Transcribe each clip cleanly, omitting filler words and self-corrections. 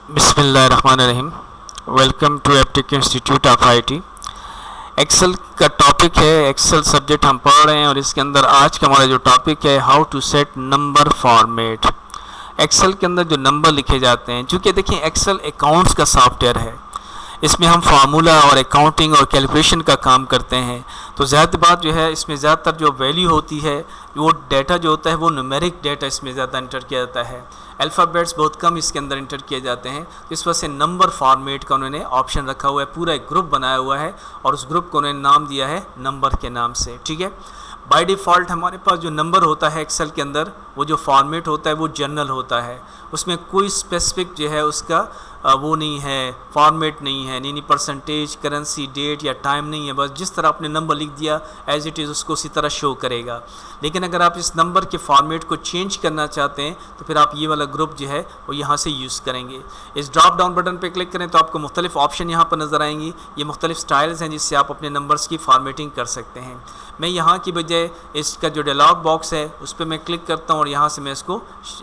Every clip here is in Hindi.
बिस्मिल्लाहिर्रहमानिर्रहीम। Welcome to Aptic institute of IT. Excel का टॉपिक है, एक्सेल सब्जेक्ट हम पढ़ रहे हैं और इसके अंदर आज का हमारा जो टॉपिक है how to set number format. Excel के अंदर जो नंबर लिखे जाते हैं, चूँकि देखिए एक्सेल अकाउंट्स का सॉफ्टवेयर है, इसमें हम फार्मूला और अकाउंटिंग और कैलकुलेशन का काम करते हैं, तो ज़्यादा बात जो है इसमें ज़्यादातर जो वैल्यू होती है, वो डाटा जो होता है वो न्यूमेरिक डाटा इसमें ज़्यादा इंटर किया जाता है। अल्फ़ाबेट्स बहुत कम इसके अंदर इंटर किए जाते हैं। इस वजह से नंबर फॉर्मेट का उन्होंने ऑप्शन रखा हुआ है, पूरा एक ग्रुप बनाया हुआ है और उस ग्रुप को उन्होंने नाम दिया है नंबर के नाम से। ठीक है, बाय डिफ़ॉल्ट हमारे पास जो नंबर होता है एक्सेल के अंदर, वो जो फॉर्मेट होता है वो जनरल होता है, उसमें कोई स्पेसिफिक जो है उसका वो नहीं है, फॉर्मेट नहीं है, नहीं परसेंटेज, करेंसी, डेट या टाइम नहीं है, बस जिस तरह आपने नंबर लिख दिया एज इट इज़ उसको उसी तरह शो करेगा। लेकिन अगर आप इस नंबर के फॉर्मेट को चेंज करना चाहते हैं तो फिर आप ये वाला ग्रुप जो है वो यहाँ से यूज़ करेंगे। इस ड्रॉप डाउन बटन पे क्लिक करें तो आपको मुख्तलिफ ऑप्शन यहाँ पर नज़र आएंगी। ये मुख्तलिफ स्टाइल्स हैं जिससे आप अपने नंबर्स की फॉर्मेटिंग कर सकते हैं। मैं यहाँ की बजाय इसका जो डायलॉग बॉक्स है उस पर मैं क्लिक करता हूँ और यहाँ से मैं इसको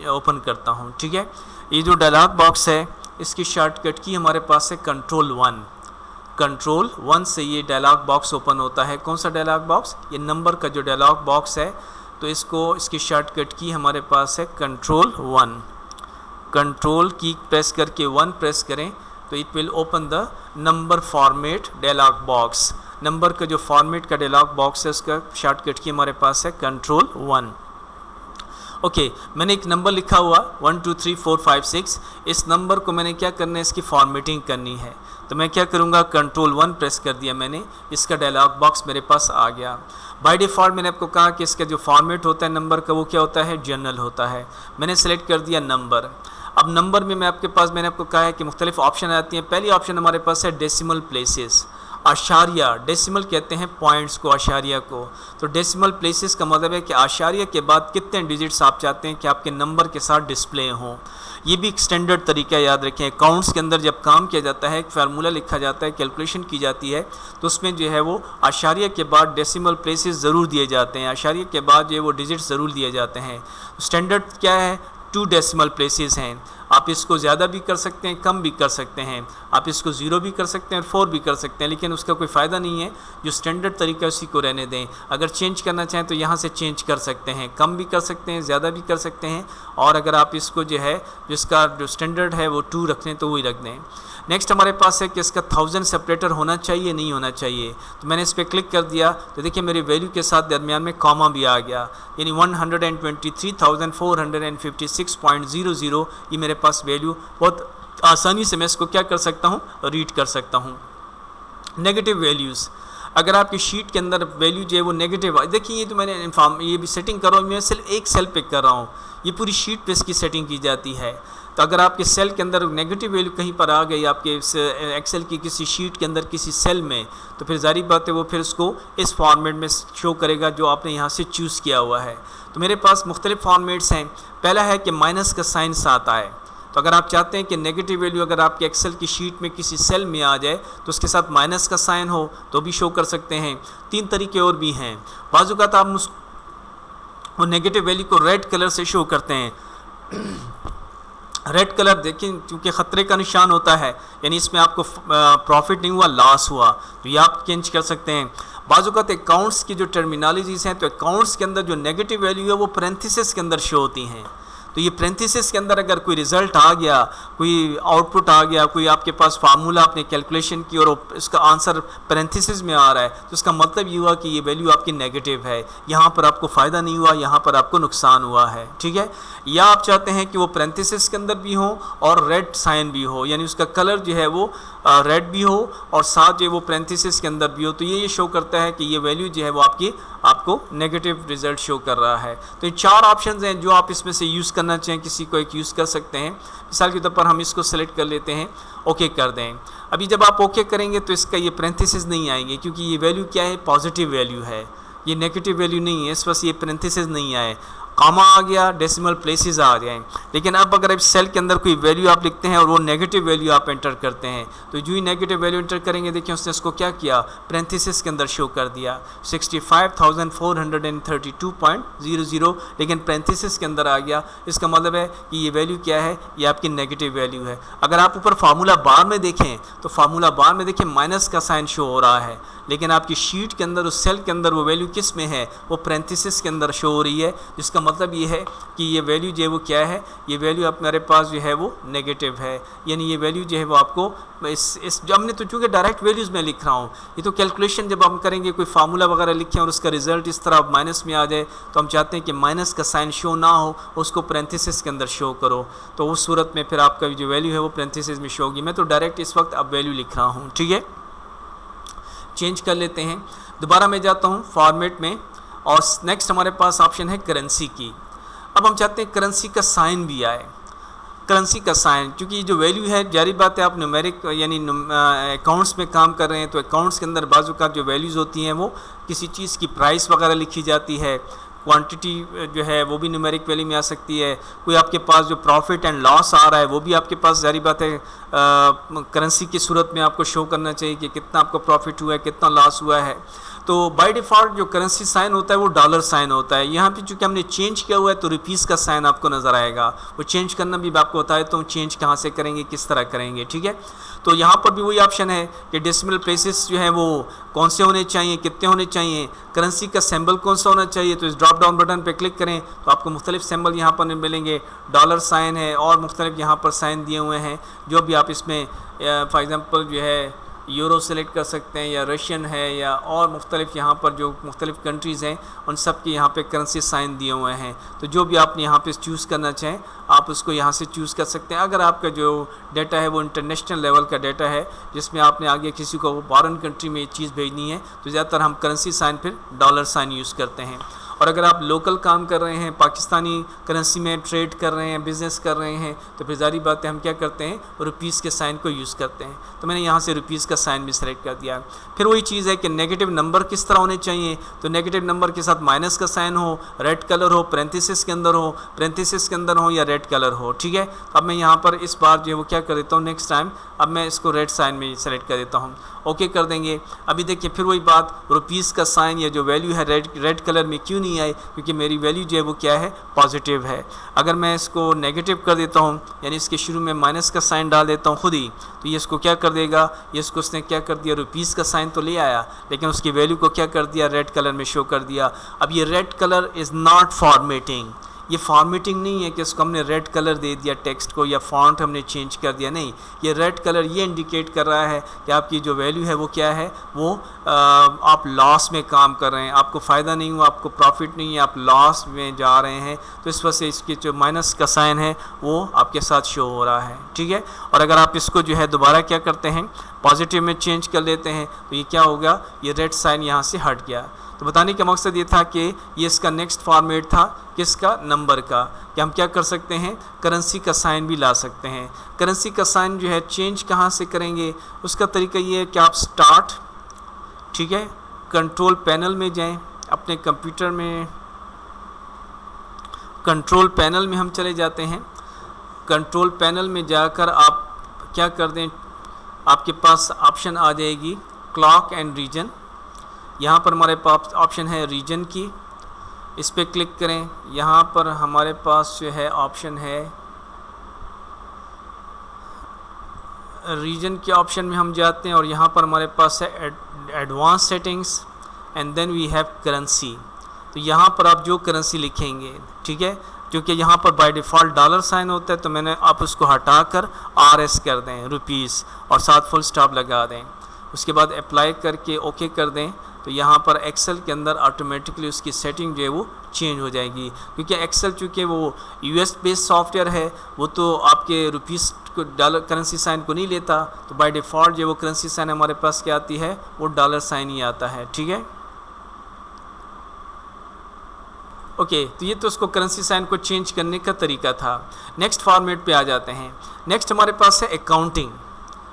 ओपन करता हूँ। ठीक है, ये जो डायलॉग बॉक्स है इसकी शॉर्टकट की हमारे पास है कंट्रोल वन से ये डायलॉग बॉक्स ओपन होता है। कौन सा डायलॉग बॉक्स? ये नंबर का जो डायलॉग बॉक्स है, तो इसकी शॉर्टकट की हमारे पास है कंट्रोल की प्रेस करके 1 प्रेस करें तो it will open the number format dialog box. Number का जो फॉर्मेट का डायलॉग बॉक्स है उसका शॉर्टकट की हमारे पास है कंट्रोल 1। ओके, मैंने एक नंबर लिखा हुआ 1 2 3 4 5 6। इस नंबर को मैंने क्या करना है, इसकी फॉर्मेटिंग करनी है, तो मैं क्या करूँगा, कंट्रोल 1 प्रेस कर दिया मैंने, इसका डायलॉग बॉक्स मेरे पास आ गया। बाय डिफ़ॉल्ट मैंने आपको कहा कि इसका जो फॉर्मेट होता है नंबर का वो क्या होता है, जनरल होता है। मैंने सेलेक्ट कर दिया नंबर। अब नंबर में मैंने आपको कहा है कि मुख्तलिफ ऑप्शन आती हैं। पहली ऑप्शन हमारे पास है डेसिमल प्लेसेस, आशारिया, डेसिमल कहते हैं पॉइंट्स को, आशारिया को। तो डेसिमल प्लेसेस का मतलब है कि आशारिया के बाद कितने डिजिट्स आप चाहते हैं कि आपके नंबर के साथ डिस्प्ले हों। ये भी एक स्टैंडर्ड तरीका याद रखें। अकाउंट्स के अंदर जब काम किया जाता है, एक फार्मूला लिखा जाता है, कैलकुलेशन की जाती है, तो उसमें जो है वो आशारिया के बाद डेसिमल प्लेसेस ज़रूर दिए जाते हैं, आशारिया के बाद जो है वो डिजिट्स ज़रूर दिए जाते हैं। स्टैंडर्ड क्या है, 2 डेसिमल प्लेसेस हैं। आप इसको ज़्यादा भी कर सकते हैं, कम भी कर सकते हैं, आप इसको 0 भी कर सकते हैं और 4 भी कर सकते हैं, लेकिन उसका कोई फ़ायदा नहीं है। जो स्टैंडर्ड तरीका है उसी को रहने दें। अगर चेंज करना चाहें तो यहाँ से चेंज कर सकते हैं, कम भी कर सकते हैं, ज़्यादा भी कर सकते हैं, और अगर आप इसको जो है जिसका जो स्टैंडर्ड है वो 2 रख लें तो वही रख दें। नेक्स्ट हमारे पास है कि इसका 1000 सेपरेटर होना चाहिए, नहीं होना चाहिए, तो मैंने इस पर क्लिक कर दिया तो देखिए मेरी वैल्यू के साथ दरमियान में कॉमा भी आ गया, यानी 123,456.00 ये मेरे पास वैल्यू बहुत आसानी से मैं इसको क्या कर सकता हूँ, रीड कर सकता हूँ। नेगेटिव वैल्यूज़, अगर आपकी शीट के अंदर वैल्यू जो है वो नेगेटिव, देखिए ये तो मैंने ये भी सेटिंग कर रहा हूँ, मैं सिर्फ एक सेल पे कर रहा हूँ, ये पूरी शीट पे इसकी सेटिंग की जाती है। तो अगर आपके सेल के अंदर नेगेटिव वैल्यू कहीं पर आ गई आपके एक्सेल की किसी शीट के अंदर किसी सेल में, तो फिर जारी बात है वो फिर उसको इस फॉर्मेट में शो करेगा जो आपने यहाँ से चूज़ किया हुआ है। तो मेरे पास मुख्तलिफ फॉर्मेट्स हैं। पहला है कि माइनस का साइन साथ आए, तो अगर आप चाहते हैं कि नेगेटिव वैल्यू अगर आपके एक्सेल की शीट में किसी सेल में आ जाए तो उसके साथ माइनस का साइन हो तो भी शो कर सकते हैं। 3 तरीके और भी हैं। बाजू का तो आप वो नेगेटिव वैल्यू को रेड कलर से शो करते हैं। रेड कलर देखें क्योंकि ख़तरे का निशान होता है, यानी इसमें आपको प्रॉफिट नहीं हुआ, लॉस हुआ, तो ये आप चेंज कर सकते हैं। बाज़ औक़ात अकाउंट्स की जो टर्मिनोलॉजीज़ हैं, तो अकाउंट्स के अंदर जो नेगेटिव वैल्यू है वो पैरेंथेसिस के अंदर शो होती हैं। तो ये पैरेंथेसिस के अंदर अगर कोई रिज़ल्ट आ गया, कोई आउटपुट आ गया, कोई आपके पास फार्मूला आपने कैलकुलेशन की और इसका आंसर पैरेंथेसिस में आ रहा है, तो इसका मतलब ये हुआ कि ये वैल्यू आपकी नेगेटिव है, यहाँ पर आपको फ़ायदा नहीं हुआ, यहाँ पर आपको नुकसान हुआ है। ठीक है, या आप चाहते हैं कि वो पैरेंथेसिस के अंदर भी हो और रेड साइन भी हो, यानी उसका कलर जो है वो रेड भी हो और साथ जो वो पैरेंथेसिस के अंदर भी हो, तो ये शो करता है कि ये वैल्यू जो है वो आपको नेगेटिव रिजल्ट शो कर रहा है। तो ये 4 ऑप्शंस हैं जो आप इसमें से यूज़ करना चाहें, किसी को एक यूज़ कर सकते हैं। मिसाल के तौर पर हम इसको सेलेक्ट कर लेते हैं, ओके कर दें। अभी जब आप ओके करेंगे तो इसका ये पैरेंथेसिस नहीं आएंगे, क्योंकि ये वैल्यू क्या है, पॉजिटिव वैल्यू है, ये नेगेटिव वैल्यू नहीं है, इस वक्त ये पैरेंथेसिस नहीं आए। कॉमा आ गया, डेसिमल प्लेसेस आ जाएँ। लेकिन अब अगर इस सेल के अंदर कोई वैल्यू आप लिखते हैं और वो नेगेटिव वैल्यू आप एंटर करते हैं, तो जो ही नेगेटिव वैल्यू एंटर करेंगे देखिए उसने इसको क्या किया, पैरेंथेसिस के अंदर शो कर दिया 65,432.00, लेकिन पैरेंथेसिस के अंदर आ गया। इसका मतलब है कि ये वैल्यू क्या है, ये आपकी नेगेटिव वैल्यू है। अगर आप ऊपर फार्मूला बार में देखें तो फार्मूला बार में देखिए माइनस का साइन शो हो रहा है, लेकिन आपकी शीट के अंदर उस सेल के अंदर वो वैल्यू किस में है, वो पैरेंथेसिस के अंदर शो हो रही है। जिसका मतलब ये है कि ये वैल्यू जो है वो क्या है, ये वैल्यू आप मेरे पास जो है वो नेगेटिव है, यानी ये वैल्यू जो है वो आपको इस जो हमने तो चूँकि डायरेक्ट वैल्यूज़ में लिख रहा हूँ, ये तो कैलकुलेशन जब हम करेंगे कोई फार्मूला वगैरह लिखें और उसका रिजल्ट इस तरह माइनस में आ जाए, तो हम चाहते हैं कि माइनस का साइन शो ना हो, उसको पैरेंथेसिस के अंदर शो करो, तो उस सूरत में फिर आपका जो वैल्यू है वो पैरेंथेसिस में शो होगी। मैं तो डायरेक्ट इस वक्त अब वैल्यू लिख रहा हूँ, ठीक है। चेंज कर लेते हैं, दोबारा मैं जाता हूँ फॉर्मेट में और नेक्स्ट हमारे पास ऑप्शन है करेंसी की। अब हम चाहते हैं करेंसी का साइन भी आए, करेंसी का साइन, क्योंकि जो वैल्यू है जारी बात है आप न्यूमेरिक यानी अकाउंट्स में काम कर रहे हैं, तो अकाउंट्स के अंदर बाजू का जो वैल्यूज़ होती हैं वो किसी चीज़ की प्राइस वगैरह लिखी जाती है, क्वांटिटी जो है वो भी न्यूमेरिक वैल्यू में आ सकती है, कोई आपके पास जो प्रॉफिट एंड लॉस आ रहा है वो भी आपके पास जारी बात है करेंसी की सूरत में आपको शो करना चाहिए कि कितना आपको प्रॉफिट हुआ है, कितना लॉस हुआ है। तो बाय डिफ़ॉल्ट जो करेंसी साइन होता है वो डॉलर साइन होता है। यहाँ पे चूँकि हमने चेंज किया हुआ है तो रुपीज़ का साइन आपको नज़र आएगा, वो चेंज करना भी आपको बताया तो चेंज कहाँ से करेंगे, किस तरह करेंगे, ठीक है। तो यहाँ पर भी वही ऑप्शन है कि डेसिमल प्लेसेस जो है वो कौन से होने चाहिए, कितने होने चाहिए, करेंसी का सिंबल कौन सा होना चाहिए, तो इस ड्रॉप डाउन बटन पे क्लिक करें तो आपको मुख्तलिफ सिंबल यहाँ पर मिलेंगे, डॉलर साइन है और मुख्तलिफ यहाँ पर साइन दिए हुए हैं, जो भी आप इसमें फॉर एग्ज़ाम्पल जो है यूरो सेलेक्ट कर सकते हैं या रशियन है या और मुख्तलिफ यहाँ पर जो मुख्तलिफ कंट्रीज़ हैं उन सब के यहाँ पे करेंसी साइन दिए हुए हैं। तो जो भी आपने यहाँ पे चूज़ करना चाहें आप उसको यहाँ से चूज़ कर सकते हैं। अगर आपका जो डाटा है वो इंटरनेशनल लेवल का डाटा है जिसमें आपने आगे किसी को फॉरेन कंट्री में ये चीज़ भेजनी है, तो ज़्यादातर हम करेंसी साइन फिर डॉलर साइन यूज़ करते हैं। और अगर आप लोकल काम कर रहे हैं, पाकिस्तानी करेंसी में ट्रेड कर रहे हैं, बिज़नेस कर रहे हैं, तो फिर ज़ाहिर बात है हम क्या करते हैं, रुपीज़ के साइन को यूज़ करते हैं। तो मैंने यहाँ से रुपीज़ का साइन भी सेलेक्ट कर दिया। फिर वही चीज़ है कि नेगेटिव नंबर किस तरह होने चाहिए, तो नेगेटिव नंबर के साथ माइनस का साइन हो, रेड कलर हो, पैरेंथेसिस के अंदर हो, पैरेंथेसिस के अंदर हो या रेड कलर हो, ठीक है। अब मैं यहाँ पर इस बार जो है वो क्या कर देता हूँ, नेक्स्ट टाइम अब मैं इसको रेड साइन में सेलेक्ट कर देता हूँ, ओके कर देंगे। अभी देखिए फिर वही बात, रुपीज़ का साइन या जो वैल्यू है रेड कलर में क्यों नहीं आई, क्योंकि मेरी वैल्यू जो है वो क्या है, पॉजिटिव है। अगर मैं इसको नेगेटिव कर देता हूँ यानी इसके शुरू में माइनस का साइन डाल देता हूँ खुद ही, तो ये इसको क्या कर देगा, ये इसको उसने क्या कर दिया, रुपीज़ का साइन तो ले आया लेकिन उसकी वैल्यू को क्या कर दिया, रेड कलर में शो कर दिया। अब ये red colour is not formatting, ये फॉर्मेटिंग नहीं है कि इसको हमने रेड कलर दे दिया टेक्स्ट को या फॉन्ट हमने चेंज कर दिया, नहीं, ये रेड कलर ये इंडिकेट कर रहा है कि आपकी जो वैल्यू है वो क्या है, वो आप लॉस में काम कर रहे हैं, आपको फ़ायदा नहीं हुआ, आपको प्रॉफिट नहीं है, आप लॉस में जा रहे हैं। तो इस वजह से इसके जो माइनस का साइन है वो आपके साथ शो हो रहा है, ठीक है। और अगर आप इसको जो है दोबारा क्या करते हैं, पॉजिटिव में चेंज कर लेते हैं, तो ये क्या होगा, ये रेड साइन यहाँ से हट गया। तो बताने का मकसद ये था कि ये इसका नेक्स्ट फॉर्मेट था किसका, नंबर का, कि हम क्या कर सकते हैं, करेंसी का साइन भी ला सकते हैं। करेंसी का साइन जो है चेंज कहाँ से करेंगे, उसका तरीका ये है कि आप स्टार्ट, ठीक है, कंट्रोल पैनल में जाएं, अपने कंप्यूटर में कंट्रोल पैनल में हम चले जाते हैं। कंट्रोल पैनल में जाकर आप क्या कर दें, आपके पास ऑप्शन आ जाएगी क्लॉक एंड रीजन। यहाँ पर हमारे पास ऑप्शन है रीजन की, इस पर क्लिक करें। यहाँ पर हमारे पास जो है ऑप्शन है रीजन के ऑप्शन में हम जाते हैं और यहाँ पर हमारे पास है advance settings and then we have currency. तो यहाँ पर आप जो करेंसी लिखेंगे, ठीक है, क्योंकि यहाँ पर बाय डिफ़ॉल्ट डॉलर साइन होता है तो मैंने आप उसको हटाकर RS कर दें, रुपीज़, और साथ फुल स्टॉप लगा दें। उसके बाद अप्लाई करके ओके कर दें, तो यहाँ पर एक्सेल के अंदर ऑटोमेटिकली उसकी सेटिंग जो है वो चेंज हो जाएगी। क्योंकि एक्सेल चूँकि वो US बेस्ड सॉफ्टवेयर है, वो तो आपके रुपीज़ को डॉलर करेंसी साइन को नहीं लेता, तो बाय डिफ़ॉल्ट जो वो करेंसी साइन हमारे पास क्या आती है, वो डॉलर साइन ही आता है, ठीक है। ओके, तो ये तो उसको करेंसी साइन को चेंज करने का तरीका था। नेक्स्ट फॉर्मेट पे आ जाते हैं। नेक्स्ट हमारे पास है अकाउंटिंग।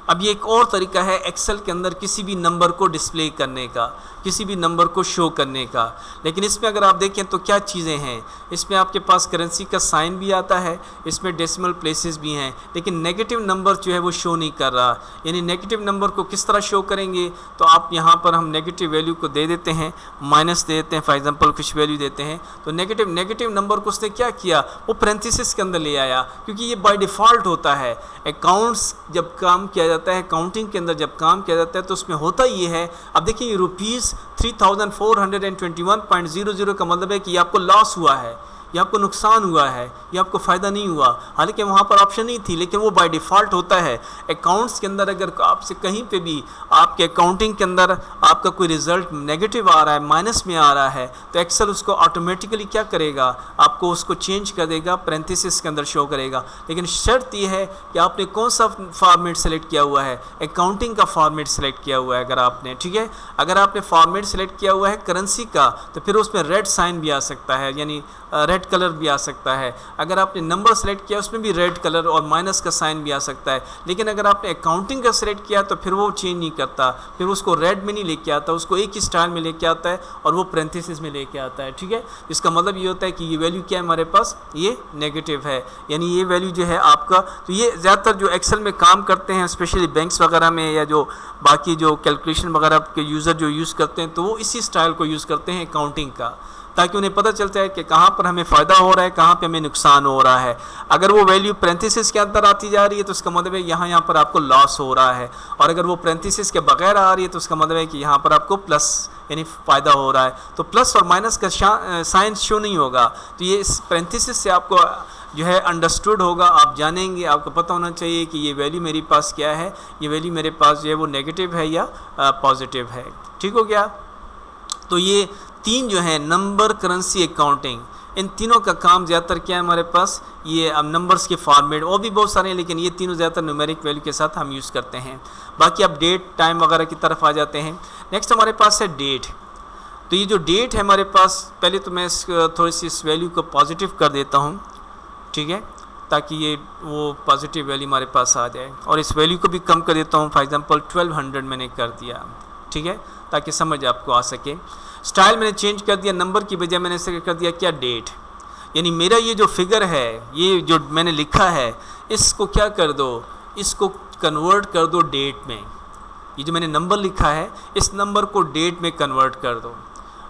अब ये एक और तरीका है एक्सेल के अंदर किसी भी नंबर को डिस्प्ले करने का, किसी भी नंबर को शो करने का। लेकिन इसमें अगर आप देखें तो क्या चीज़ें हैं, इसमें आपके पास करेंसी का साइन भी आता है, इसमें डेसिमल प्लेसेस भी हैं, लेकिन नेगेटिव नंबर जो है वो शो नहीं कर रहा। यानी नेगेटिव नंबर को किस तरह शो करेंगे, तो आप यहाँ पर हम नेगेटिव वैल्यू को दे देते हैं, माइनस दे देते हैं, फॉर एग्जांपल कुछ वैल्यू देते हैं, तो नेगेटिव नंबर को उसने क्या किया, वो पैरेंथेसिस के अंदर ले आया, क्योंकि ये बाय डिफ़ॉल्ट होता है। अकाउंट्स जब काम किया जाता है, काउंटिंग के अंदर जब काम किया जाता है तो उसमें होता ये है, अब देखिए रुपीज़ 3421.00 का मतलब है कि आपको लॉस हुआ है, ये आपको नुकसान हुआ है, ये आपको फ़ायदा नहीं हुआ। हालांकि वहाँ पर ऑप्शन नहीं थी, लेकिन वो बाय डिफ़ॉल्ट होता है। अकाउंट्स के अंदर अगर आपसे कहीं पे भी आपके अकाउंटिंग के अंदर आपका कोई रिज़ल्ट नेगेटिव आ रहा है, माइनस में आ रहा है, तो एक्सेल उसको ऑटोमेटिकली क्या करेगा, आपको उसको चेंज कर देगा, पैरेंथेसिस के अंदर शो करेगा। लेकिन शर्त ये है कि आपने कौन सा फॉर्मेट सेलेक्ट किया हुआ है, अकाउंटिंग का फॉर्मेट सेलेक्ट किया हुआ है अगर आपने, ठीक है। अगर आपने फॉर्मेट सेलेक्ट किया हुआ है करेंसी का, तो फिर उसमें रेड साइन भी आ सकता है, यानी रेड कलर भी आ सकता है। अगर आपने नंबर सेलेक्ट किया उसमें भी रेड कलर और माइनस का साइन भी आ सकता है। लेकिन अगर आपने अकाउंटिंग का सेलेक्ट किया तो फिर वो चेंज नहीं करता, फिर उसको रेड में नहीं लेके आता, उसको एक ही स्टाइल में लेके आता है और वो पैरेंथेसिस में लेके आता है, ठीक है। इसका मतलब ये होता है कि ये वैल्यू क्या है हमारे पास, ये नेगेटिव है, यानी ये वैल्यू जो है आपका। तो ये ज़्यादातर जो एक्सेल में काम करते हैं, स्पेशली बैंक्स वगैरह में या जो बाकी जो कैलकुलेशन वगैरह के यूज़र जो यूज़ करते हैं, तो वो इसी स्टाइल को यूज़ करते हैं अकाउंटिंग का, ताकि उन्हें पता चलता है कि कहाँ पर हमें फ़ायदा हो रहा है, कहाँ पे हमें नुकसान हो रहा है। अगर वो वैल्यू पैरेंथेसिस के अंदर आती जा रही है तो उसका मतलब है यहाँ पर आपको लॉस हो रहा है, और अगर वो पैरेंथेसिस के बगैर आ रही है तो उसका मतलब है कि यहाँ पर आपको प्लस यानी फ़ायदा हो रहा है। तो प्लस और माइनस का साइन शो नहीं होगा, तो ये इस पैरेंथेसिस से आपको जो है अंडरस्टूड होगा, आप जानेंगे, आपको पता होना चाहिए कि ये वैल्यू मेरे पास क्या है, ये वैल्यू मेरे पास जो है वो नेगेटिव है या पॉजिटिव है, ठीक हो गया। तो ये तीन जो है नंबर, करेंसी, अकाउंटिंग, इन तीनों का काम ज़्यादातर क्या है हमारे पास, ये अब नंबर्स के फॉर्मेट और भी बहुत सारे हैं, लेकिन ये तीनों ज़्यादातर न्यूमेरिक वैल्यू के साथ हम यूज़ करते हैं। बाकी अब डेट, टाइम वगैरह की तरफ आ जाते हैं। नेक्स्ट हमारे पास है डेट। तो ये जो डेट है हमारे पास, पहले तो मैं थोड़ी सी इस वैल्यू को पॉजिटिव कर देता हूँ, ठीक है, ताकि ये वो पॉजिटिव वैल्यू हमारे पास आ जाए, और इस वैल्यू को भी कम कर देता हूँ, फॉर एग्जांपल 1200 मैंने कर दिया, ठीक है, ताकि समझ आपको आ सके। स्टाइल मैंने चेंज कर दिया, नंबर की बजाय मैंने इसे कर दिया क्या, डेट। यानी मेरा ये जो फिगर है, ये जो मैंने लिखा है, इसको क्या कर दो, इसको कन्वर्ट कर दो डेट में। ये जो मैंने नंबर लिखा है, इस नंबर को डेट में कन्वर्ट कर दो।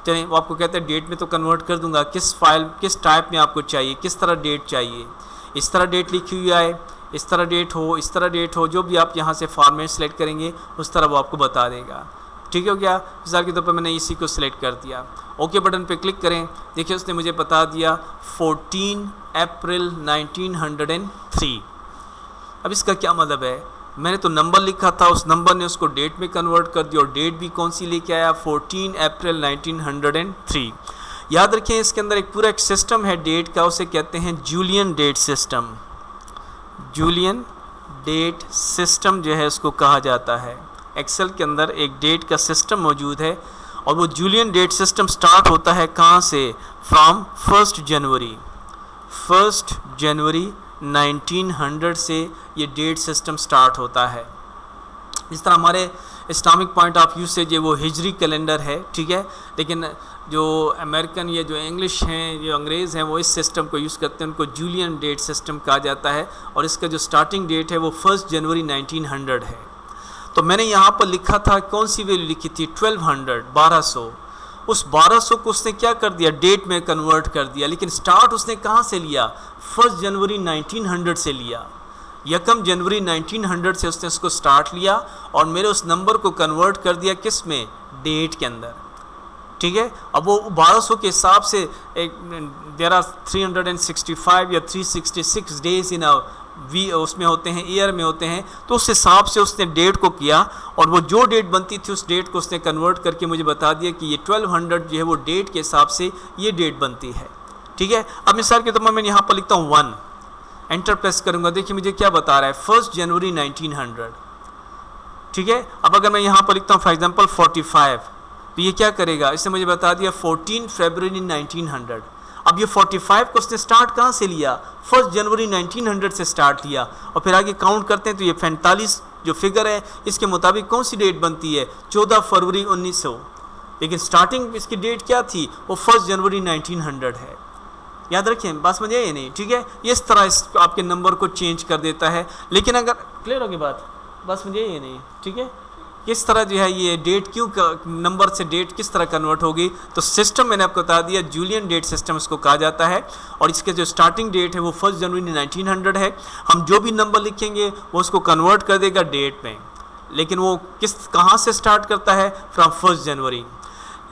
चलिए, वो आपको कहते हैं डेट में तो कन्वर्ट कर दूंगा, किस फाइल, किस टाइप में आपको चाहिए, किस तरह डेट चाहिए, इस तरह डेट लिखी हुई आए, इस तरह डेट हो, इस तरह डेट हो, जो भी आप यहाँ से फॉर्मेट सेलेक्ट करेंगे उस तरह वो आपको बता देगा, ठीक हो गया। मिसाल के तौर पर मैंने इसी को सिलेक्ट कर दिया, ओके बटन पे क्लिक करें, देखिए उसने मुझे बता दिया 14 अप्रैल 1903। अब इसका क्या मतलब है, मैंने तो नंबर लिखा था, उस नंबर ने उसको डेट में कन्वर्ट कर दिया, और डेट भी कौन सी लेके आया, 14 अप्रैल 1903। याद रखें इसके अंदर एक पूरा एक सिस्टम है डेट का, उसे कहते हैं Julian date system. Julian date system जो है उसको कहा जाता है। एक्सेल के अंदर एक डेट का सिस्टम मौजूद है, और वो जूलियन डेट सिस्टम स्टार्ट होता है कहाँ से, फ्रॉम 1 जनवरी 1900 से ये डेट सिस्टम स्टार्ट होता है। इस तरह हमारे इस्लामिक पॉइंट ऑफ व्यू से ये वो हिजरी कैलेंडर है, ठीक है, लेकिन जो अमेरिकन या जो इंग्लिश हैं, जो अंग्रेज़ हैं, वो इस सिस्टम को यूज़ करते हैं, उनको जूलियन डेट सिस्टम कहा जाता है, और इसका जो स्टार्टिंग डेट है वो 1 जनवरी 1900 है। तो मैंने यहाँ पर लिखा था, कौन सी वैल्यू लिखी थी, 1200। उस 1200 को उसने क्या कर दिया, डेट में कन्वर्ट कर दिया, लेकिन स्टार्ट उसने कहाँ से लिया, 1 जनवरी 1900 से लिया। 1 जनवरी 1900 से उसने इसको स्टार्ट लिया, और मेरे उस नंबर को कन्वर्ट कर दिया किस में, डेट के अंदर, ठीक है। अब वो 1200 के हिसाब से एक देयर आर 365 या 366 डेज इन अ उसमें होते हैं, ईयर में होते हैं, तो उस हिसाब से उसने डेट को किया, और वो जो डेट बनती थी उस डेट को उसने कन्वर्ट करके मुझे बता दिया कि ये 1200 जो है वो डेट के हिसाब से ये डेट बनती है, ठीक है। अब मिसाल के तौर पर मैं यहाँ पर लिखता हूँ 1, एंटर प्रेस करूँगा, देखिए मुझे क्या बता रहा है, 1 जनवरी 1900, ठीक है। अब अगर मैं यहाँ पर लिखता हूँ फॉर एग्जाम्पल 45, तो ये क्या करेगा, इसने मुझे बता दिया 14 फरवरी 1900। अब ये 45 को उसने स्टार्ट कहाँ से लिया, 1 जनवरी 1900 से स्टार्ट लिया, और फिर आगे काउंट करते हैं तो ये 45 जो फिगर है इसके मुताबिक कौन सी डेट बनती है, 14 फरवरी 1900, लेकिन स्टार्टिंग इसकी डेट क्या थी, वो 1 जनवरी 1900 है। याद रखें, बात समझे या नहीं, ठीक है। इस तरह इस आपके नंबर को चेंज कर देता है। लेकिन अगर क्लियर होगी बात समझे या नहीं, ठीक है। किस तरह जो है ये डेट क्यों नंबर से डेट किस तरह कन्वर्ट होगी, तो सिस्टम मैंने आपको बता दिया, जूलियन डेट सिस्टम इसको कहा जाता है, और इसके जो स्टार्टिंग डेट है वो 1 जनवरी 1900 है। हम जो भी नंबर लिखेंगे वो उसको कन्वर्ट कर देगा डेट में, लेकिन वो कहाँ से स्टार्ट करता है, फ्रॉम 1 जनवरी।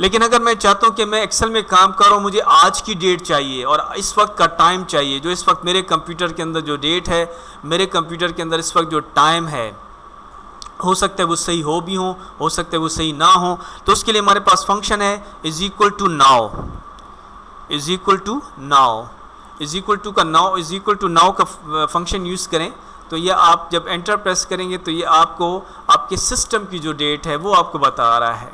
लेकिन अगर मैं चाहता हूँ कि मैं एक्सेल में काम कर रहा हूँ, मुझे आज की डेट चाहिए और इस वक्त का टाइम चाहिए, जो इस वक्त मेरे कंप्यूटर के अंदर जो डेट है, मेरे कंप्यूटर के अंदर इस वक्त जो टाइम है, हो सकता है वो सही हो भी हो सकता है वो सही ना हो, तो उसके लिए हमारे पास फंक्शन है is equal to now, is equal to now, is equal to का now, is equal to now का फंक्शन यूज़ करें तो ये आप जब एंटर प्रेस करेंगे तो ये आपको आपके सिस्टम की जो डेट है वो आपको बता रहा है।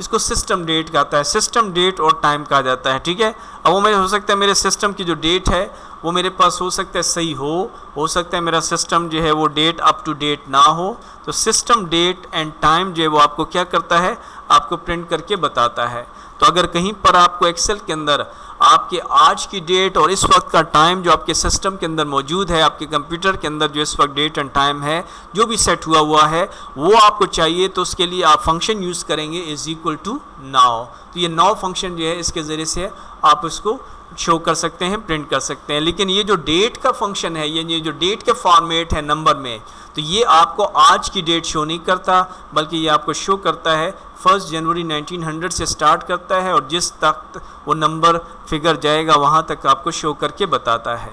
इसको सिस्टम डेट कहता है, सिस्टम डेट और टाइम कहा जाता है, ठीक है। अब वो मेरे हो सकता है मेरे सिस्टम की जो डेट है वो मेरे पास हो सकता है सही हो सकता है मेरा सिस्टम जो है वो डेट अप टू डेट ना हो, तो सिस्टम डेट एंड टाइम जो है वो आपको क्या करता है, आपको प्रिंट करके बताता है। तो अगर कहीं पर आपको एक्सेल के अंदर आपके आज की डेट और इस वक्त का टाइम जो आपके सिस्टम के अंदर मौजूद है, आपके कंप्यूटर के अंदर जो इस वक्त डेट एंड टाइम है जो भी सेट हुआ है वो आपको चाहिए, तो उसके लिए आप फंक्शन यूज़ करेंगे इज इक्वल टू नाउ। तो ये नाउ फंक्शन जो है इसके ज़रिए से आप उसको शो कर सकते हैं, प्रिंट कर सकते हैं। लेकिन ये जो डेट का फंक्शन है, ये जो डेट के फॉर्मेट है नंबर में, तो ये आपको आज की डेट शो नहीं करता, बल्कि ये आपको शो करता है 1 जनवरी 1900 से स्टार्ट करता है और जिस तक वो नंबर फिगर जाएगा वहाँ तक आपको शो करके बताता है।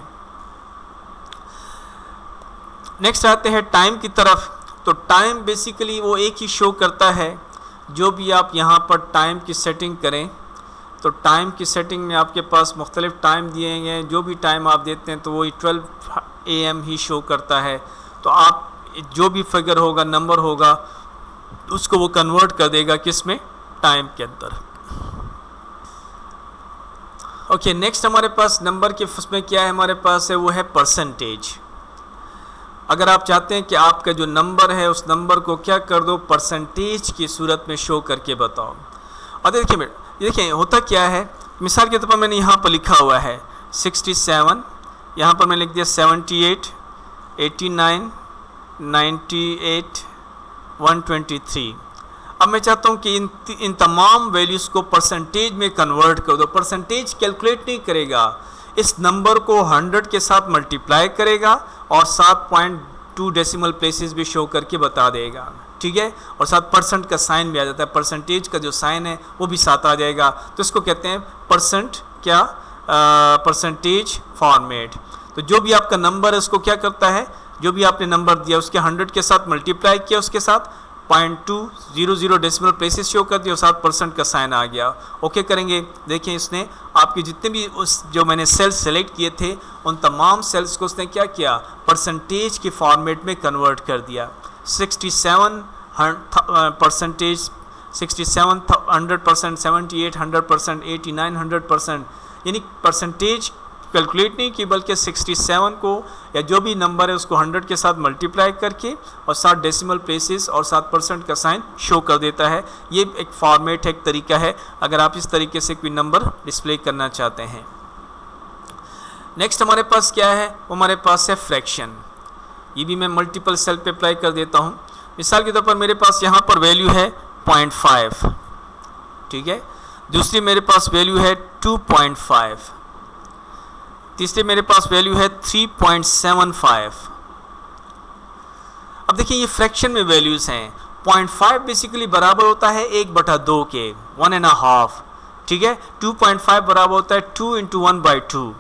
नेक्स्ट आते हैं टाइम की तरफ। तो टाइम बेसिकली वो एक ही शो करता है, जो भी आप यहाँ पर टाइम की सेटिंग करें, तो टाइम की सेटिंग में आपके पास मुख्तलिफ टाइम दिए गए हैं, जो भी टाइम आप देते हैं तो वही 12 AM ही शो करता है। तो आप जो भी फिगर होगा, नंबर होगा, उसको वो कन्वर्ट कर देगा किस में, टाइम के अंदर। ओके, नेक्स्ट हमारे पास नंबर के उसमें क्या है, हमारे पास है वो है परसेंटेज। अगर आप चाहते हैं कि आपका जो नंबर है उस नंबर को क्या कर दो, परसेंटेज की सूरत में शो करके बताओ। और देखिए होता क्या है, मिसाल के तौर पर मैंने यहाँ पर लिखा हुआ है 67, यहाँ पर मैंने लिख दिया 78, 89, 98, 123। अब मैं चाहता हूँ कि इन तमाम वैल्यूज़ को परसेंटेज में कन्वर्ट कर दो। परसेंटेज कैलकुलेट नहीं करेगा, इस नंबर को 100 के साथ मल्टीप्लाई करेगा और 7.2 डेसिमल प्लेसेस भी शो करके बता देगा, ठीक है। और साथ परसेंट का साइन भी आ जाता है, परसेंटेज का जो साइन है वो भी साथ आ जाएगा। तो इसको कहते हैं परसेंटेज फॉर्मेट। तो जो भी आपका नंबर है उसको क्या करता है, जो भी आपने नंबर दिया उसके 100 के साथ मल्टीप्लाई किया, उसके साथ 0.200 डेसिमल प्लेसेस शो कर दिया और साथ परसेंट का साइन आ गया। ओके करेंगे, देखिए इसने आपके जितने भी उस जो मैंने सेल्स सेलेक्ट किए थे उन तमाम सेल्स को उसने क्या किया, परसेंटेज के फॉर्मेट में कन्वर्ट कर दिया। 67 परसेंटेज, 67 100%, 78 100%, 89 100%, यानी परसेंटेज कैलकुलेट नहीं की बल्कि 67 को या जो भी नंबर है उसको 100 के साथ मल्टीप्लाई करके और 7 डेसिमल प्लेसेस और 7% का साइन शो कर देता है। ये एक फॉर्मेट है, एक तरीका है अगर आप इस तरीके से कोई नंबर डिस्प्ले करना चाहते हैं। नेक्स्ट हमारे पास क्या है, वो हमारे पास है फ्रैक्शन। ये भी मैं मल्टीपल सेल पे अप्लाई कर देता हूँ। मिसाल के तौर पर मेरे पास यहाँ पर वैल्यू है 0.5, ठीक है। दूसरी मेरे पास वैल्यू है 2.5, तीसरे मेरे पास वैल्यू है 3.75। अब देखिए ये फ्रैक्शन में वैल्यूज हैं। 0.5 बेसिकली बराबर होता है 1/2 के, 1.5, ठीक है। 2.5 बराबर होता है 2 × 1/2।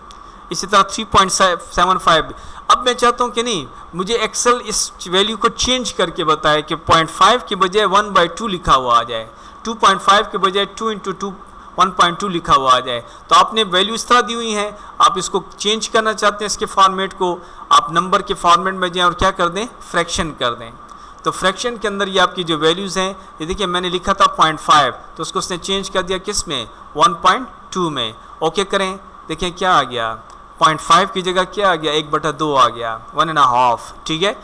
इसी तरह 3.75। अब मैं चाहता हूँ कि नहीं, मुझे एक्सेल इस वैल्यू को चेंज करके बताए कि 0.5 के बजाय 1/2 लिखा हुआ आ जाए, 2.5 के बजाय 2 × 1.2 लिखा हुआ आ जाए। तो आपने वैल्यू इस तरह दी हुई है, आप इसको चेंज करना चाहते हैं इसके फॉर्मेट को, आप नंबर के फॉर्मेट में जाएं और क्या कर दें, फ्रैक्शन कर दें। तो फ्रैक्शन के अंदर ये आपकी जो वैल्यूज़ हैं, ये देखिए मैंने लिखा था 0.5 तो उसको उसने चेंज कर दिया किस में, 1.2 में। ओके करें, देखें क्या आ गया, 0.5 की जगह क्या आ गया, 1/2 आ गया, 1.5, ठीक है।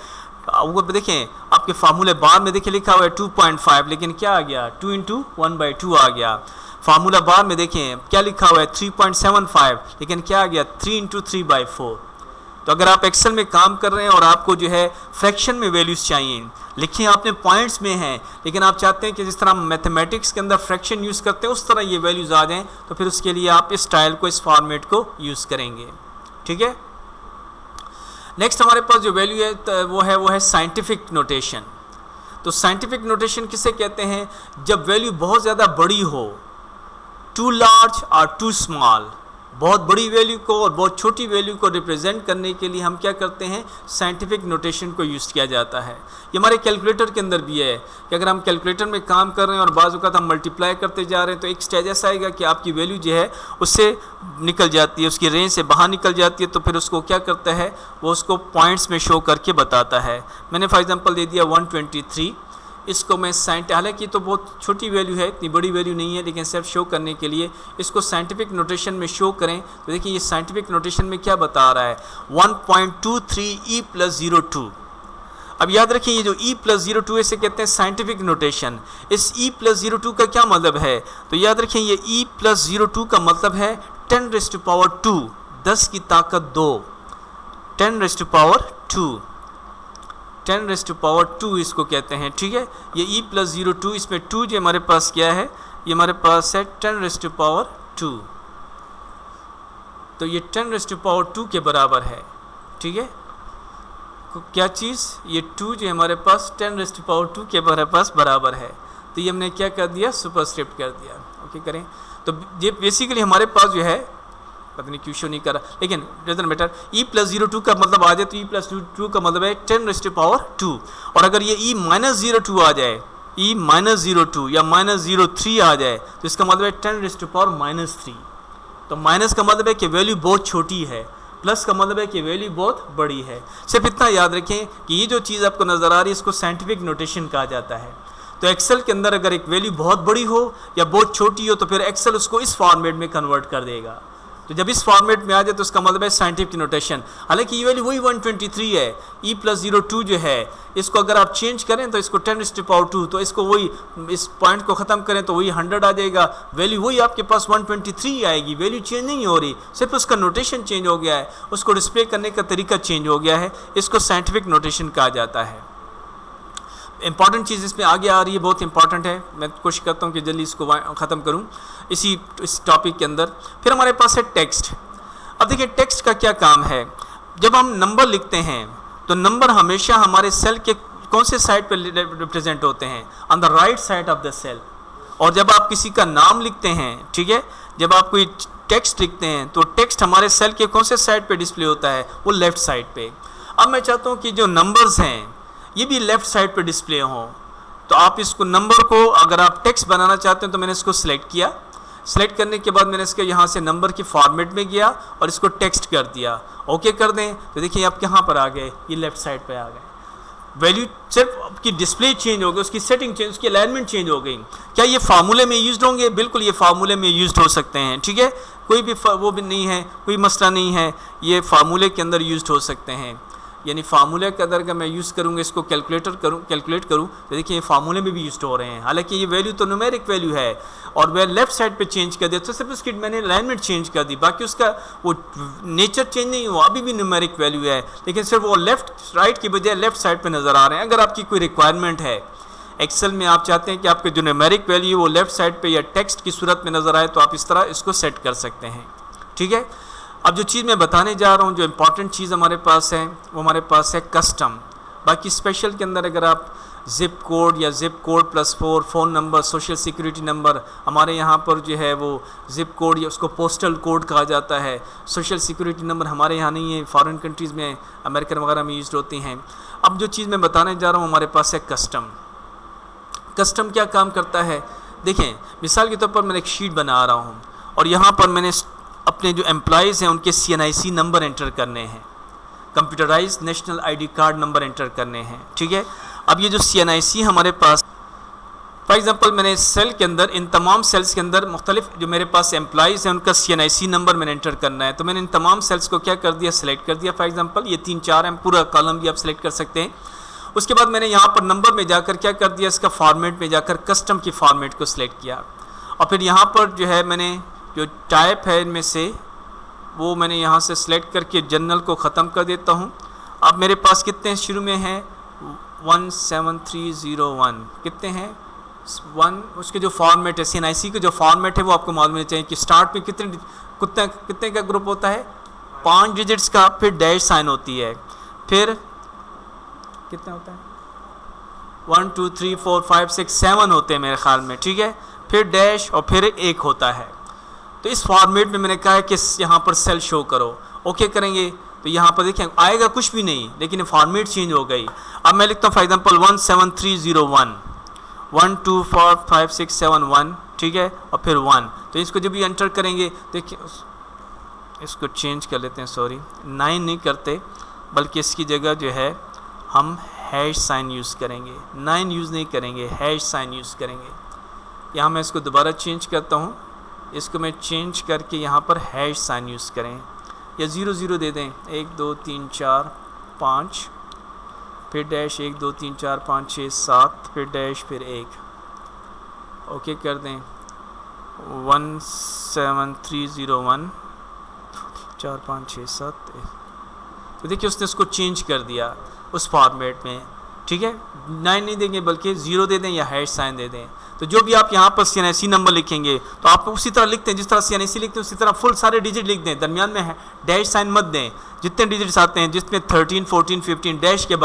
वो देखें आपके फार्मूले बार में देखिए लिखा हुआ है 2.5, लेकिन क्या आ गया 2 × 1/2 आ गया। फार्मूला बार में देखें क्या लिखा हुआ है 3.75, लेकिन क्या आ गया 3 × 3/4। तो अगर आप एक्सेल में काम कर रहे हैं और आपको जो है फ्रैक्शन में वैल्यूज चाहिए, लिखिए आपने पॉइंट्स में हैं, लेकिन आप चाहते हैं कि जिस तरह मैथमेटिक्स के अंदर फ्रैक्शन यूज़ करते हैं उस तरह ये वैल्यूज आ जाएं, तो फिर उसके लिए आप इस स्टाइल को, इस फॉर्मेट को यूज़ करेंगे, ठीक है। नेक्स्ट हमारे पास जो वैल्यू है वो है साइंटिफिक नोटेशन। तो साइंटिफिक नोटेशन किसे कहते हैं, जब वैल्यू बहुत ज़्यादा बड़ी हो, टू लार्ज और टू स्मॉल, बहुत बड़ी वैल्यू को और बहुत छोटी वैल्यू को रिप्रेजेंट करने के लिए हम क्या करते हैं, साइंटिफिक नोटेशन को यूज़ किया जाता है। ये हमारे कैलकुलेटर के अंदर भी है कि अगर हम कैलकुलेटर में काम कर रहे हैं और बाज़ औक़ात हम मल्टीप्लाई करते जा रहे हैं, तो एक स्टेज ऐसा आएगा कि आपकी वैल्यू जो है उससे निकल जाती है, उसकी रेंज से बाहर निकल जाती है, तो फिर उसको क्या करता है, वो उसको पॉइंट्स में शो करके बताता है। मैंने फॉर एग्जांपल दे दिया 123, इसको मैं हालांकि तो बहुत छोटी वैल्यू है, इतनी बड़ी वैल्यू नहीं है, लेकिन सिर्फ शो करने के लिए इसको साइंटिफिक नोटेशन में शो करें। तो देखिए ये साइंटिफिक नोटेशन में क्या बता रहा है, 1.23 E+02। अब याद रखिए ये जो E+02 इसे कहते हैं साइंटिफिक नोटेशन। इस E+02 का क्या मतलब है, तो याद रखिए ये E+02 का मतलब है 10⁻², 10 की ताकत 2, 10⁻², 10⁻² इसको कहते हैं, ठीक है। ये E+02, इसमें 2 जो हमारे पास क्या है, ये हमारे पास है 10⁻², तो ये 10⁻² के बराबर है, ठीक है। क्या चीज़, ये 2 जो हमारे पास 10⁻² के बराबर है, तो ये हमने क्या कर दिया, सुपरस्क्रिप्ट कर दिया, ओके करें। तो ये बेसिकली हमारे पास जो है, पता नहीं क्यों शो नहीं कर रहा, लेकिन डजंट मैटर, E+02 का मतलब आ जाए तो E+2 का मतलब है 10⁻², और अगर ये E-02 आ जाए, E-02 या -03 आ जाए, तो इसका मतलब है 10⁻⁻3। तो माइनस का मतलब है कि वैल्यू बहुत छोटी है, प्लस का मतलब है कि वैल्यू बहुत बड़ी है। सिर्फ इतना याद रखें कि ये जो चीज़ आपको नज़र आ रही है इसको साइंटिफिक नोटेशन कहा जाता है। तो एक्सेल के अंदर अगर एक वैल्यू बहुत बड़ी हो या बहुत छोटी हो, तो फिर एक्सेल उसको इस फॉर्मेट में कन्वर्ट कर देगा। तो जब इस फॉर्मेट में आ जाए तो उसका मतलब है साइंटिफिक नोटेशन। हालांकि ये वैल्यू वही 123 है, E+02 जो है, इसको अगर आप चेंज करें तो इसको 10⁻², तो इसको वही, इस पॉइंट को ख़त्म करें तो वही 100 आ जाएगा, वैल्यू वही आपके पास 123 आएगी, वैल्यू चेंज नहीं हो रही, सिर्फ उसका नोटेशन चेंज हो गया है, उसको डिस्प्ले करने का तरीका चेंज हो गया है, इसको साइंटिफिक नोटेशन कहा जाता है। इंपॉर्टेंट चीज़ इसमें आगे आ रही है, बहुत इंपॉर्टेंट है, मैं कोशिश करता हूँ कि जल्दी इसको ख़त्म करूँ इस टॉपिक के अंदर। फिर हमारे पास है टेक्स्ट। अब देखिए टेक्स्ट का क्या काम है, जब हम नंबर लिखते हैं तो नंबर हमेशा हमारे सेल के कौन से साइड पे रिप्रेजेंट होते हैं, on the right side of the cell. और जब आप किसी का नाम लिखते हैं, ठीक है, जब आप कोई टेक्स्ट लिखते हैं तो टेक्स्ट हमारे सेल के कौन से साइड पे डिस्प्ले होता है, वो लेफ्ट साइड पे। अब मैं चाहता हूँ कि जो नंबर्स हैं ये भी लेफ्ट साइड पे डिस्प्ले हों, तो आप इसको नंबर को अगर आप टेक्स्ट बनाना चाहते हैं तो मैंने इसको सिलेक्ट किया, सिलेक्ट करने के बाद मैंने इसके यहाँ से नंबर की फॉर्मेट में गया और इसको टेक्स्ट कर दिया, ओके कर दें, तो देखिए आप कहाँ पर आ गए, ये लेफ्ट साइड पे आ गए। वैल्यू सिर्फ आपकी डिस्प्ले चेंज हो गई, उसकी सेटिंग चेंज, उसकी अलाइनमेंट चेंज हो गई। क्या ये फार्मूले में यूज्ड होंगे, बिल्कुल ये फार्मूले में यूज्ड हो सकते हैं, ठीक है, कोई भी वो भी नहीं है, कोई मसला नहीं है, ये फार्मूले के अंदर यूज्ड हो सकते हैं। यानी फार्मूले के अंदर अगर मैं यूज़ करूँगा, इसको कैलकुलेट करूँ तो देखिए ये फार्मूले में भी यूज हो रहे हैं। हालांकि ये वैल्यू तो न्यूमेरिक वैल्यू है और वह लेफ्ट साइड पे चेंज कर दिया, तो सिर्फ उसकी मैंने अलाइनमेंट चेंज कर दी, बाकी उसका वो नेचर चेंज नहीं हुआ, अभी भी न्यूमेरिक वैल्यू है, लेकिन सिर्फ वो लेफ्ट राइट की बजाय लेफ्ट साइड पर नज़र आ रहे हैं। अगर आपकी कोई रिक्वायरमेंट है एक्सेल में, आप चाहते हैं कि आपके जो न्यूमेरिक वैल्यू वो लेफ्ट साइड पर या टेक्स्ट की सूरत में नज़र आए, तो आप इस तरह इसको सेट कर सकते हैं, ठीक है। अब जो चीज़ मैं बताने जा रहा हूँ, जो इम्पॉर्टेंट चीज़ हमारे पास है वो हमारे पास है कस्टम। बाकी स्पेशल के अंदर अगर आप ज़िप कोड या zip code +4, phone number, social security number, हमारे यहाँ पर जो है वो ज़िप कोड या उसको पोस्टल कोड कहा जाता है। सोशल सिक्योरिटी नंबर हमारे यहाँ नहीं है, फॉरेन कंट्रीज़ में, अमेरिकन वगैरह में यूज होती हैं। अब जो चीज़ मैं बताने जा रहा हूँ हमारे पास है कस्टम। कस्टम क्या काम करता है, देखें मिसाल के तौर पर मैं एक शीट बना रहा हूँ और यहाँ पर मैंने अपने जो एम्प्लॉइज़ हैं उनके CNIC नंबर एंटर करने हैं, computerised national ID card number enter करने हैं, ठीक है। अब ये जो CNIC हमारे पास फॉर एग्जांपल मैंने सेल के अंदर, इन तमाम सेल्स के अंदर मुख्तलिफ जो मेरे पास एम्प्लॉइज़ हैं उनका CNIC नंबर मैंने एंटर करना है। तो मैंने इन तमाम सेल्स को क्या कर दिया, सेलेक्ट कर दिया। फॉर एग्जांपल ये 3-4 हैं, पूरा कॉलम भी आप सेलेक्ट कर सकते हैं। उसके बाद मैंने यहाँ पर नंबर में जाकर क्या कर दिया, इसका फॉर्मेट में जाकर कस्टम की फॉर्मेट को सिलेक्ट किया। और फिर यहाँ पर जो है मैंने जो टाइप है इनमें से वो मैंने यहाँ से सिलेक्ट करके जनरल को ख़त्म कर देता हूँ। अब मेरे पास कितने शुरू में हैं 17301, कितने हैं 1। उसके जो फॉर्मेट है CNIC का जो फॉर्मेट है वो आपको मालूम होना चाहिए कि स्टार्ट में कितने का ग्रुप होता है, 5 डिजिट्स का, फिर डैश साइन होती है, फिर कितना होता है 1 2 3 4 5 6 7 होते हैं मेरे ख्याल में, ठीक है, फिर डैश और फिर 1 होता है। तो इस फॉर्मेट में मैंने कहा है कि यहाँ पर सेल शो करो, ओके करेंगे तो यहाँ पर देखें आएगा कुछ भी नहीं, लेकिन फॉर्मेट चेंज हो गई। अब मैं लिखता हूँ फॉर एग्जांपल 17301, 1 2 4 5 6 7 1, ठीक है, और फिर 1। तो इसको जब भी एंटर करेंगे, देखिए इसको चेंज कर लेते हैं, सॉरी 9 नहीं करते, बल्कि इसकी जगह जो है हम हैश साइन यूज़ करेंगे, 9 यूज़ नहीं करेंगे, हैश साइन यूज़ करेंगे। यहाँ मैं इसको दोबारा चेंज करता हूँ, इसको मैं चेंज करके यहाँ पर हैश साइन यूज़ करें, या 00 दे दें, 1 2 3 4 5, फिर डैश 1 2 3 4 5 6 7, फिर डैश, फिर 1, ओके कर दें 17301 4 5 6 7। तो देखिए उसने उसको चेंज कर दिया उस फॉर्मेट में, ठीक है। 9 नहीं देंगे बल्कि 0 दे दें या हैश साइन दे दें। तो जो भी आप यहाँ पर CNIC नंबर लिखेंगे तो आप उसी तरह लिखते हैं जिस तरह CNIC लिखते हैं, उसी तरह फुल सारे डिजिट लिख दें, दरमियान में डैश साइन मत दें। जितने डिजिट्स आते हैं जिसमें 13 14 15 डैश के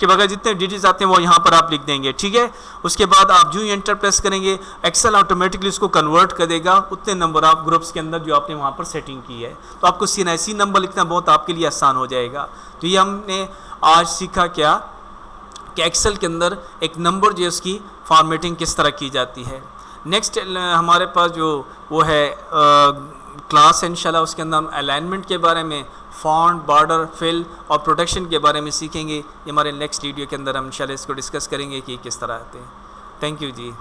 बगैर जितने डिजिट्स आते हैं वो यहाँ पर आप लिख देंगे, ठीक है। उसके बाद आप जो ही एंटर प्रेस करेंगे एक्सेल ऑटोमेटिकली उसको कन्वर्ट कर देगा उतने नंबर ऑफ ग्रुप्स के अंदर जो आपने वहाँ पर सेटिंग की है। तो आपको CNIC नंबर लिखना बहुत आपके लिए आसान हो जाएगा। तो ये हमने आज सीखा क्या कि एक्सेल के अंदर एक नंबर जो है उसकी फॉर्मेटिंग किस तरह की जाती है। नेक्स्ट हमारे पास जो वो है क्लास है इंशाल्लाह, उसके अंदर हम अलाइनमेंट के बारे में, फॉन्ट, बॉर्डर, फिल और प्रोटेक्शन के बारे में सीखेंगे। ये हमारे नेक्स्ट वीडियो के अंदर हम इंशाल्लाह इसको डिस्कस करेंगे कि किस तरह आते हैं। Thank you ji.